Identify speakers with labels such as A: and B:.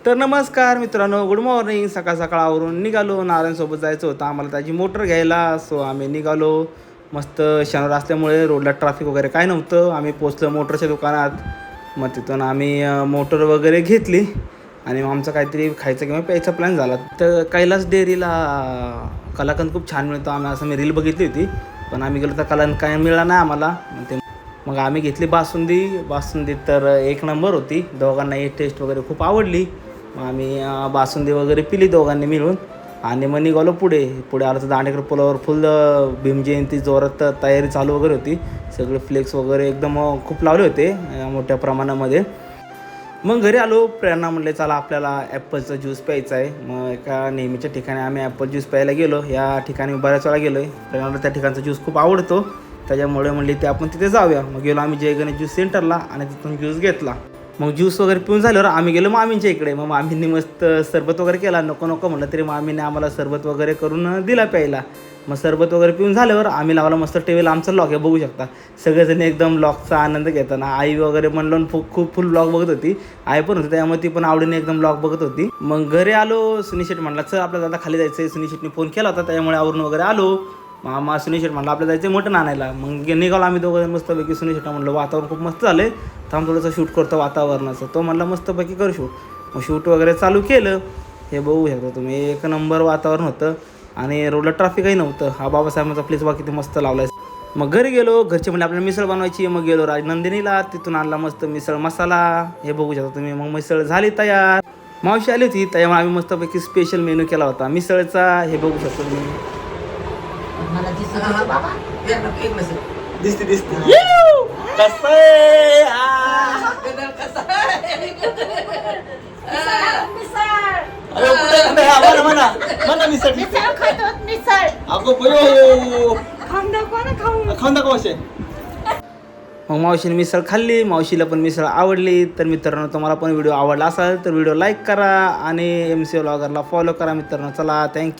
A: तर नमस्कार मित्रांनो, गुड मॉर्निंग. सकाळ सकाळावरून निघालो. नारायणसोबत जायचं होतं आम्हाला त्याची मोटर घ्यायला. सो आम्ही निघालो. मस्त शनिवार असल्यामुळे रोडला ट्रॅफिक वगैरे काय नव्हतं. आम्ही पोचलो मोटरच्या दुकानात. मग तिथून आम्ही मोटर वगैरे घेतली आणि मग आमचं काहीतरी खायचं किंवा प्यायचा प्लॅन झाला. तर कैलास डेअरीला कलाकंद खूप छान मिळतो. मी रील बघितली होती, पण आम्ही गेलो तर कलाकंद काय मिळाला नाही आम्हाला. मग आम्ही घेतली बासुंदी तर एक नंबर होती. दोघांना ही टेस्ट वगैरे खूप आवडली. मग आम्ही बासुंदी वगैरे पिली दोघांनी मिळून आणि मग निघालो पुढे आलो तर दांडेकर पुलावर फुल भीमजयंती जोरात तयारी चालू वगैरे होती. सगळे फ्लेक्स वगैरे एकदम खूप लावले होते मोठ्या प्रमाणामध्ये. मग घरी आलो. प्रेरणा म्हणले चला आपल्याला ॲपलचा ज्यूस प्यायचा आहे. मग एका नेहमीच्या ठिकाणी आम्ही ॲपल ज्यूस प्यायला गेलो. या ठिकाणी बऱ्याच वेळा गेलो आहे. प्रेरणाला त्या ठिकाणचा ज्यूस खूप आवडतो, त्याच्यामुळे म्हणली ते आपण तिथे जाऊया. मग गेलो आम्ही जय गणेश ज्यूस सेंटरला आणि तिथून ज्यूस घेतला. मग ज्यूस वगैरे पिऊन झाल्यावर आम्ही गेलो मामींच्या इकडे. मग मामींनी मस्त सरबत वगैरे केला. नको म्हटलं तरी मामीने आम्हाला सरबत वगैरे करून दिला प्यायला. मग सरबत वगैरे पिऊन झाल्यावर आम्ही लावला मस्त टीव्हीला आमचा लॉक आहे, बघू शकता सगळेजण एकदम लॉकचा आनंद घेताना. आई वगैरे म्हणलं खूप फुल ब्लॉग बघत होती. आई पण होती, त्यामुळे ती पण आवडीने एकदम ब्लॉग बघत होती. मग घरी आलो. सुनी शेट म्हणला चल आपल्या दादा खाली जायचं आहे. सुनी शेटने फोन केला होता, त्यामुळे आवरून वगैरे आलो. मामा सुनी शेट म्हणलं आपल्याला जायचं मटण आणायला. मग निघालो आम्ही दोघं मस्तपैकी. सुनी शेटा म्हणलं वातावरण खूप मस्त झालं आहे, थांब थोडंसं शूट करतो वातावरणाचं. तो म्हणला मस्तपैकी कर शूट. मग शूट वगैरे चालू केलं. हे बघू शकता तुम्ही, एक नंबर वातावरण होतं आणि रोडला ट्रॅफिकही नव्हतं. हा बाबासाहेबांचा प्लेस बघा किती मस्त लावला आहे. मग घरी गेलो. घरचे म्हणजे आपल्याला मिसळ बनवायची. मग गेलो राजनंदिनीला, तिथून आणला मस्त मिसळ मसाला. हे बघू शकता तुम्ही. मग मिसळ झाली तयार. मावशी आली होती, त्यामुळे आम्ही मस्तपैकी स्पेशल मेनू केला होता मिसळचा. हे बघू शकतो तुम्ही. दिसते कसं मग मावशीने मिसळ खाल्ली. मावशीला पण मिसळ आवडली. तर मित्रांनो, तुम्हाला पण व्हिडिओ आवडला असेल तर व्हिडिओ लाईक करा आणि MC व्लॉगरला फॉलो करा मित्रांनो. चला, थँक्यू.